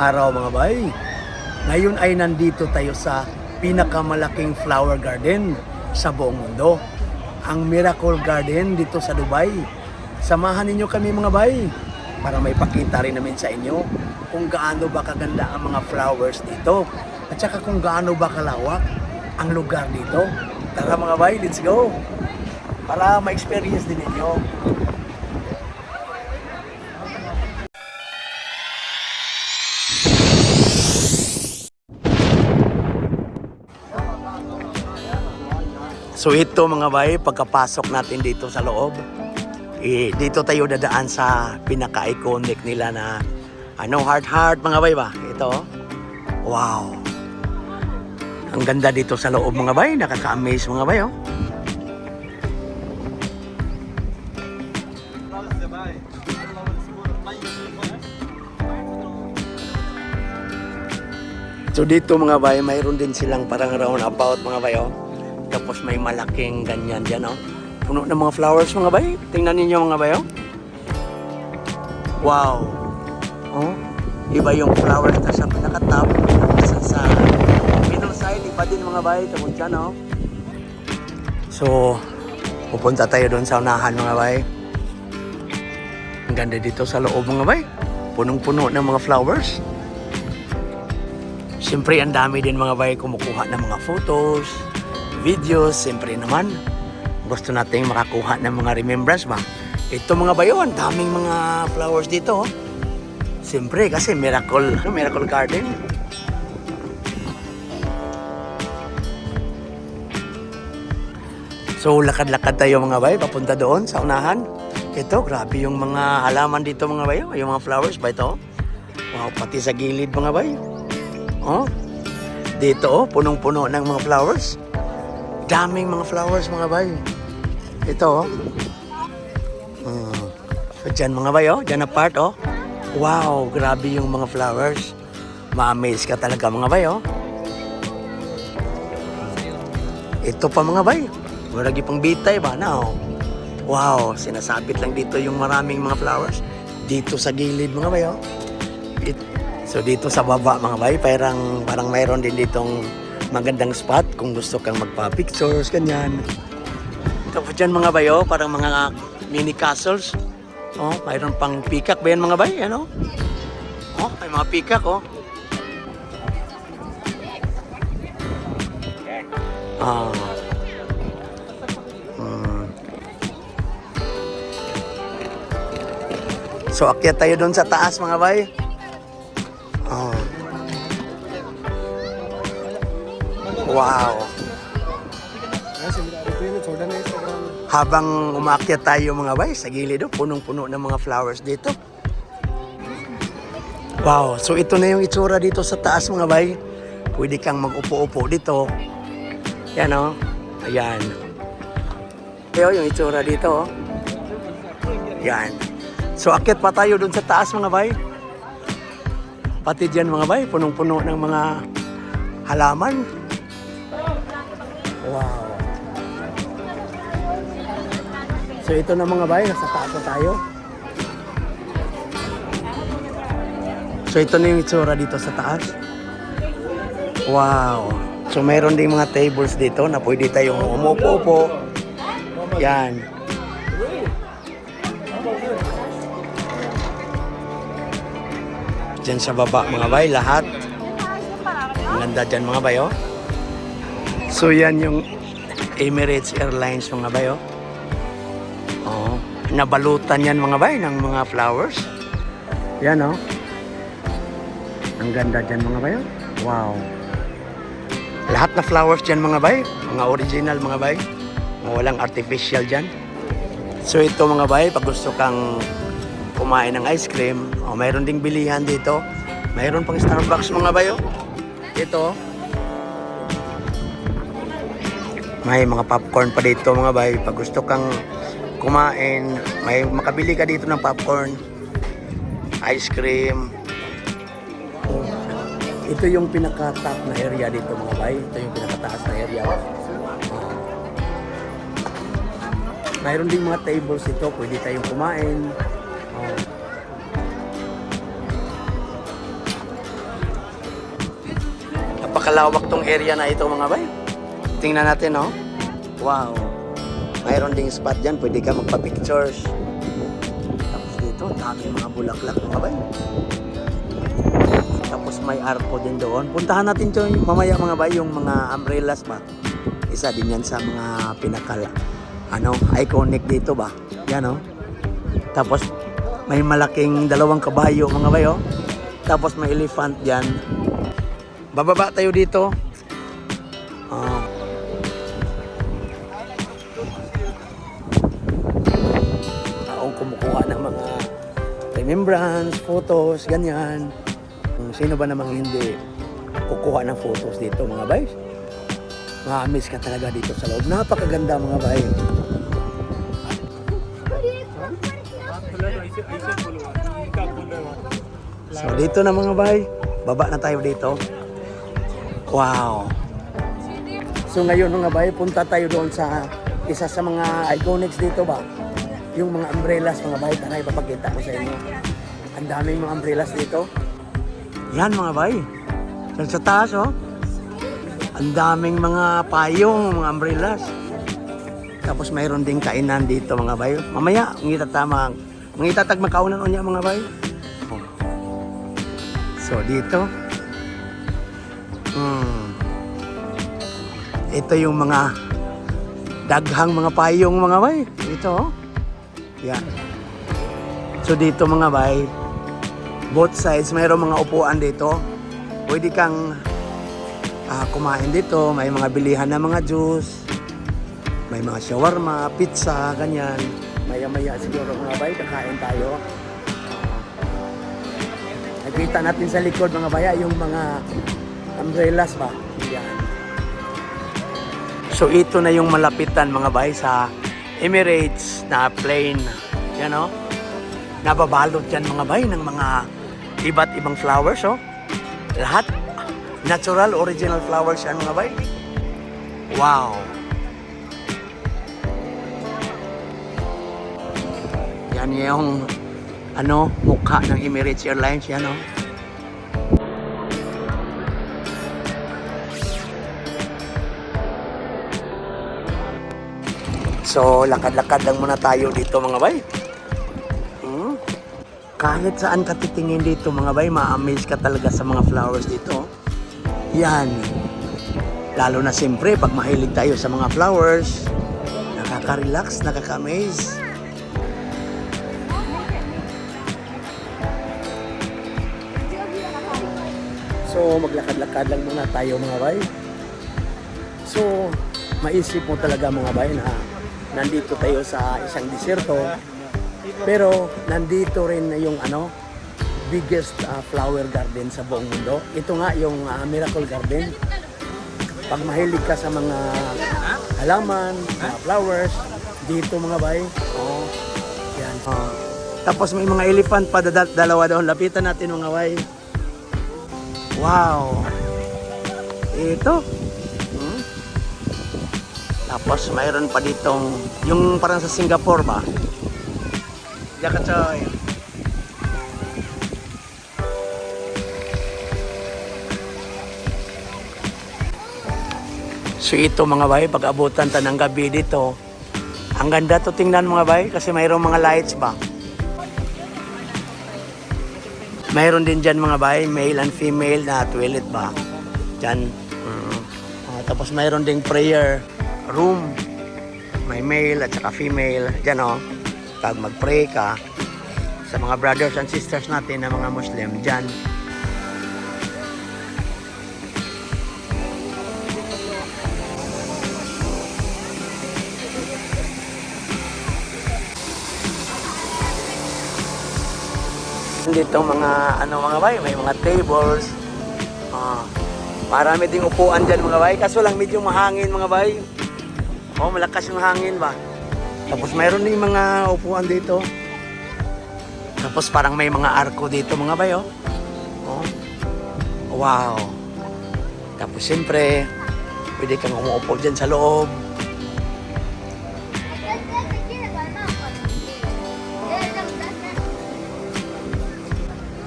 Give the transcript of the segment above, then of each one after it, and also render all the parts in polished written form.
araw mga bay. Ngayon ay nandito tayo sa pinakamalaking flower garden sa buong mundo. Ang Miracle Garden dito sa Dubai. Samahan ninyo kami mga bay para may pakita rin namin sa inyo kung gaano ba kaganda ang mga flowers dito at saka kung gaano ba kalawak ang lugar dito. Tara mga bay, let's go! Para ma-experience din ninyo. So ito mga bay, pagkapasok natin dito sa loob, dito tayo dadaan sa pinaka-iconic nila na heart mga bay ba? Ito. Wow. Ang ganda dito sa loob mga bay, nakaka-amaze mga bay oh. So dito mga bay, mayroon din silang parang roundabout mga bay oh. Tapos may malaking ganyan dyan, oh. Puno ng mga flowers, mga bay. Tingnan ninyo, mga bay, oh. Wow. Oh. Iba yung flowers na sa pinaka-top. Sa middle side, iba din, mga bay. Tungkol dyan, oh. So, pupunta tayo doon sa unahan, mga bay. Ang ganda dito sa loob, mga bay. Punong-puno ng mga flowers. Siyempre, ang dami din, mga bay, kumukuha ng mga photos, videos, siyempre naman gusto nating makakuha ng mga remembrance ba. Ito mga bayo, ang daming mga flowers dito oh. Siyempre kasi Miracle Garden. So lakad-lakad tayo mga bayo papunta doon sa unahan. Ito, grabe yung mga halaman dito mga bayo, yung mga flowers ba ito? Wow, pati sa gilid mga bayo. Oh, dito oh, punong-puno ng mga flowers. Daming mga flowers mga bay. Ito oh. Diyan mga bay oh. Diyan na part oh. Wow, grabe yung mga flowers. Ma-amaze ka talaga mga bay oh. Ito pa mga bay. Maragi pang bitay ba na oh. Wow, sinasabit lang dito yung maraming mga flowers. Dito sa gilid mga bay oh. So dito sa baba mga bay, parang mayroon din ditong magandang spot kung gusto kang magpa-pictures, ganyan. Tapos dyan mga bayo, parang mga mini castles. Oh, mayroon pang peacock ba yan mga bay? Ano? Oh, may mga peacock oh. Ah. So akyat tayo doon sa taas mga bay. Oh. Wow. Habang umakyat tayo mga bay, sa gilid punong-puno ng mga flowers dito. Wow, so ito na yung itsura dito sa taas mga bay. Pwede kang mag-upo-upo dito. Yan oh. Ayan. Ito yung itsura dito oh. Yan. So akyat pa tayo dun sa taas mga bay. Pati dyan mga bay, punong-puno ng mga halaman. Wow. So ito na mga bay, nasa taas na tayo. So ito na yung itsura dito sa taas. Wow. So mayroon ding mga tables dito na pwede tayong umupo-upo. Yan. Diyan sa baba mga bay, lahat. Ang ganda dyan mga bay oh. So yan yung Emirates Airlines mga bayo. Oh, nabalutan yan mga bay ng mga flowers. Yan oh. Ang ganda dyan mga bayo. Wow. Lahat na flowers dyan mga bay, mga original mga bay. Walang artificial dyan. So ito mga bay, pag gusto kang kumain ng ice cream, oh, mayroon ding bilihan dito. Mayroon pang Starbucks mga bayo. Ito may mga popcorn pa dito mga bay. Pag gusto kang kumain, may makabili ka dito ng popcorn, ice cream. Ito yung pinaka-top na area dito mga bay. Ito yung pinaka-taas na area. Mayroon ding mga tables dito, pwede tayong kumain. Napakalawak tong area na ito mga bay. Tingnan natin, no? Wow. Mayroon ding spot dyan. Pwede ka magpa-pictures. Tapos dito, dami mga bulaklak mga bay. Tapos may arko din doon. Puntahan natin ito mamaya mga bay, yung mga umbrellas ba. Isa din yan sa mga pinakala. Iconic dito ba. Yan, no? Tapos may malaking 2 kabayo mga bay, oh. Tapos may elephant dyan. Bababa tayo dito. Taong kumukuha ng mga remembrance, photos, ganyan. Sino ba namang hindi kukuha ng photos dito mga bay? Ma-miss ka talaga dito sa loob. Napakaganda mga bay. So dito na mga bay. Baba na tayo dito. Wow. So ngayon mga bay, punta tayo doon sa isa sa mga iconics dito ba? Yung mga umbrellas mga bay. Tara, ipapakita ko sa inyo. Ang daming mga umbrellas dito. Yan mga bay. Sa taas, oh. Ang daming mga payong, mga umbrellas. Tapos mayroon ding kainan dito mga bay. Mamaya, mangitatag makaunan niya mga bay. So dito. Ito yung mga daghang mga payong mga bay. Dito, oh. Yan. So dito mga bay, both sides, mayroong mga upuan dito. Pwede kang kumain dito. May mga bilihan na mga juice. May mga shawarma, pizza, ganyan. Maya-maya siguro mga bay, kakain tayo. Nakita natin sa likod mga baya yung mga umbrellas ba. Yan. So ito na yung malapitan mga bay sa Emirates na plane. Yan, oh. Nababalot yan mga bay ng mga iba't ibang flowers, oh. Lahat natural, original flowers yan mga bay. Wow. Yan yung mukha ng Emirates Airlines yan, oh. So lakad-lakad lang muna tayo dito mga bay. Kahit saan ka titingin dito mga bay, ma-amaze ka talaga sa mga flowers dito. Yan. Lalo na siyempre pag mahilig tayo sa mga flowers, nakaka-relax, nakaka-amaze. So maglakad-lakad lang muna tayo mga bay. So maisip mo talaga mga bay na nandito tayo sa isang disyerto. Pero nandito rin yung biggest flower garden sa buong mundo. Ito nga yung Miracle Garden. Pag mahilig ka sa mga halaman, mga flowers, dito mga bay. Oh, yan. Tapos may mga elephant pa dalawa doon. Lapitan natin mga bay. Wow. Ito. Tapos mayroon pa ditong yung parang sa Singapore ba? Yakatoy. So ito mga bay, pag abutan ta ng gabi dito, ang ganda to tingnan mga bay kasi mayroong mga lights ba. Mayroon din dyan mga bay, male and female na toilet ba. Dyan. Tapos mayroon ding prayer room. May male at saka female. Dyan, oh. Pag mag-pray ka sa mga brothers and sisters natin na mga Muslim, dyan. Dito mga mga bay, may mga tables. Marami ding upuan dyan mga bay, kaso lang medyo mahangin mga bay. Malakas yung hangin ba. Tapos mayroon din mga upuan dito. Tapos parang may mga arko dito mga bay, oh. Wow. Tapos siyempre pwede kang umuupo dyan sa loob.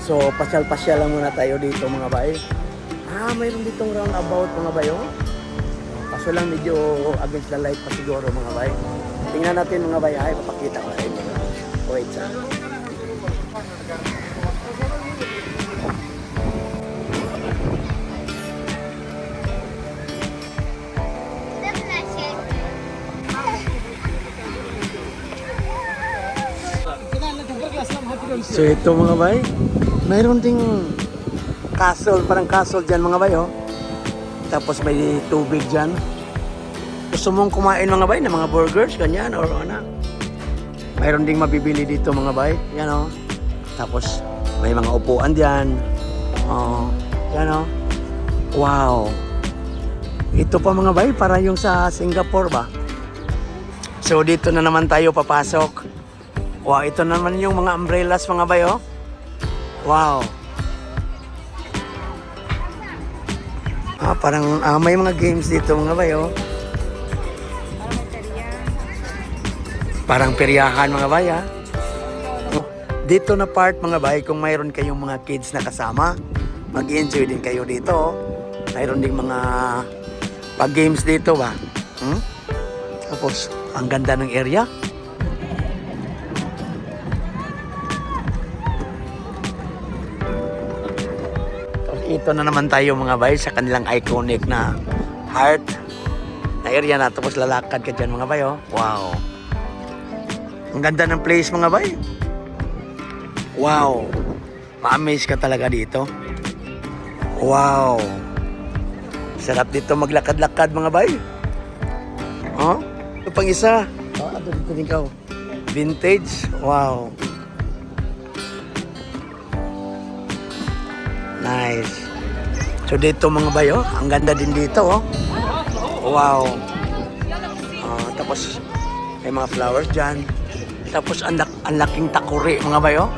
So pasyal-pasyal lang muna tayo dito mga bay. mayroon ditong roundabout mga bayo. Kaso lang medyo against the light pa siguro mga bay. Tingnan natin mga bay, ay papakita ko sa inyo. Wait sa. So ito mga bay, mayroon ding castle, parang castle dyan mga bay oh. Tapos may tubig dyan. Gusto mong kumain mga bay ng mga burgers, ganyan or ano. Mayroon ding mabibili dito mga bay, yan oh. Tapos may mga upuan dyan. Oh, yan oh. Wow. Ito pa mga bay, para yung sa Singapore ba. So dito na naman tayo papasok. Wow, ito naman yung mga umbrellas mga bay oh. Wow. Parang may mga games dito mga bay oh. Parang peryahan mga bay ah. Dito na part mga bay, kung mayroon kayong mga kids na kasama, mag-enjoy din kayo dito oh. Mayroon ding mga pag-games dito ba. Tapos, ang ganda ng area. Ito na naman tayo mga bay sa kanilang iconic na heart na area na. Tapos lalakad ka dyan mga bay oh. Wow. Ang ganda ng place mga bay. Wow. Ma-amaze ka talaga dito. Wow. Sarap dito maglakad-lakad mga bay. Oh, ito pang isa. Oh, ito din ka. Vintage. Wow. Nice. So dito mga bayo, ang ganda din dito oh. Wow. Tapos may mga flowers dyan. Tapos ang laking takuri mga bayo.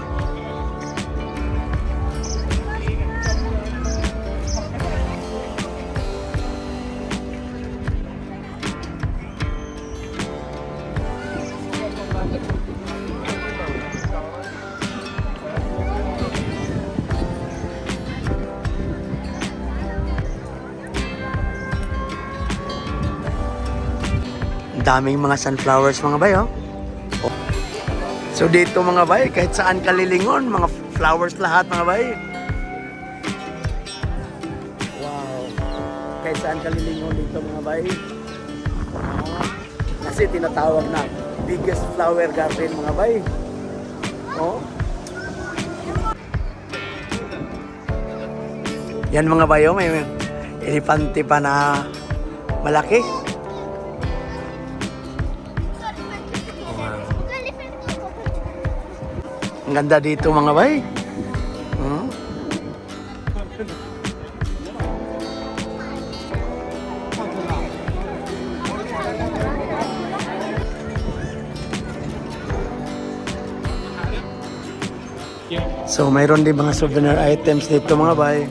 Daming mga sunflowers mga bay oh. So dito mga bay, kahit saan kalilingon, mga flowers lahat mga bay. Wow. Kahit saan kalilingon dito mga bay. Kasi tinatawag na biggest flower garden mga bay. Oh. Yan mga bay oh, may elefante pa na malaki. Ang ganda dito mga bay. So mayroon din mga souvenir items dito mga bay.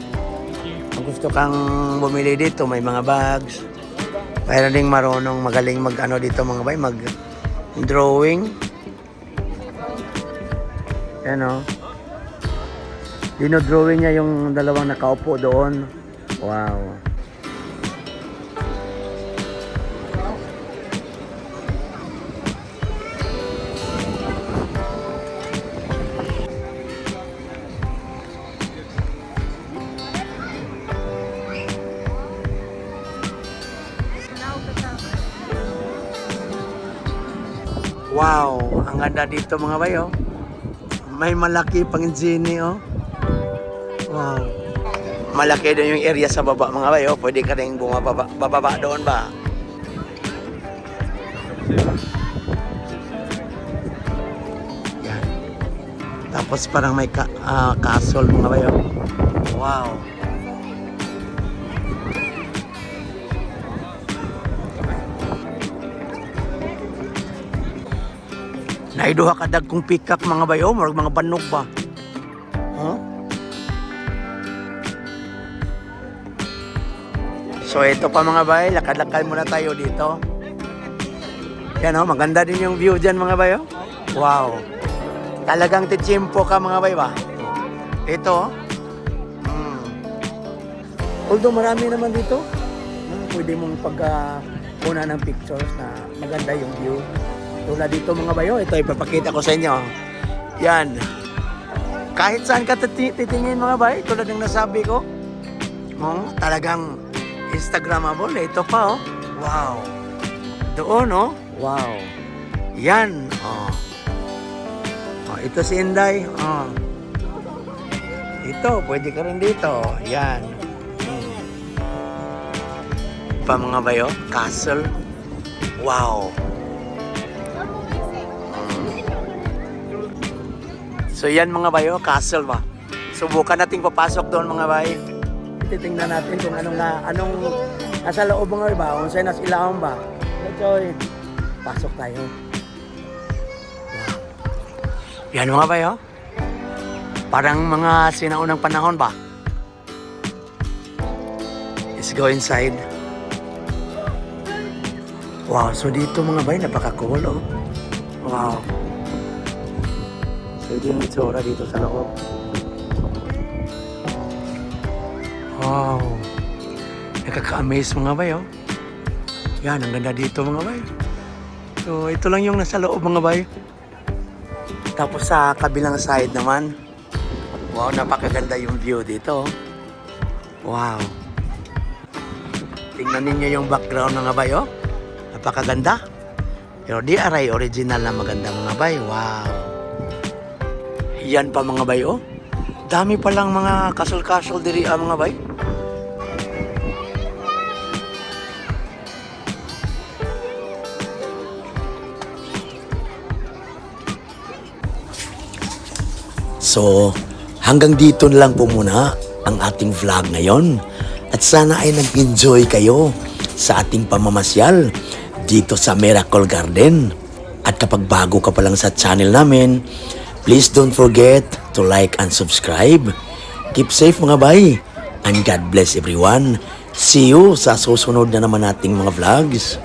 Kung gusto kang bumili dito, may mga bags. Mayroon ding marunong magaling mag ano dito mga bay, mag drawing. Yan o. Dinodrawing niya yung dalawang nakaupo doon. Wow. Wow, ang ganda dito mga bayo. May malaki pang genie oh. Wow. Malaki din yung area sa baba mga bayo. Pwede ka rin bababa doon ba? Yan. Tapos parang may castle mga bayo. Wow. Naiduha ka dagkong pikak mga bayo, mga banog ba? Huh? So ito pa mga bay, lakad-lakad muna tayo dito. Yan oh, maganda din yung view dyan mga bayo. Wow. Talagang tichimpo ka mga bay ba? Ito Although marami naman dito, pwede mong pagkuha ng pictures na maganda yung view. Tulad dito mga bayo, ito ipapakita ko sa inyo. Yan. Kahit saan ka titingin mga bayo, tulad ng nasabi ko, talagang Instagramable. Ito pa, oh. Wow. Doon, oh. Wow. Yan, oh. Oh, ito si Inday, oh. Ito, pwede ka rin dito. Yan. Pa mga bayo, castle. Wow. So yan mga bayo, castle ba? Subukan nating papasok doon mga bayo. Titingnan natin kung anong nasa loob mga ba, kung saan nas ilaong ba. Choy, pasok tayo. Wow. Yan mga bayo. Parang mga sinaunang panahon ba? Let's go inside. Wow, so dito mga bayo, napaka-cool, oh. Wow. So ito yung itsura dito sa loob. Wow. Nakaka-amaze mga bayo. Yan, ang ganda dito mga bayo. So ito lang yung nasa loob mga bayo. Tapos sa kabilang side naman, wow, napakaganda yung view dito. Wow. Tingnan ninyo yung background mga bayo. Napakaganda. Pero di aray original na maganda mga bay. Wow. Yan pa mga bay, oh. Dami palang mga kasol-kasol diri mga bay. So, hanggang dito na lang po muna ang ating vlog ngayon. At sana ay nag-enjoy kayo sa ating pamamasyal dito sa Miracle Garden. At kapag bago ka pa lang sa channel namin, please don't forget to like and subscribe. Keep safe mga bay, and God bless everyone. See you sa susunod na naman nating mga vlogs.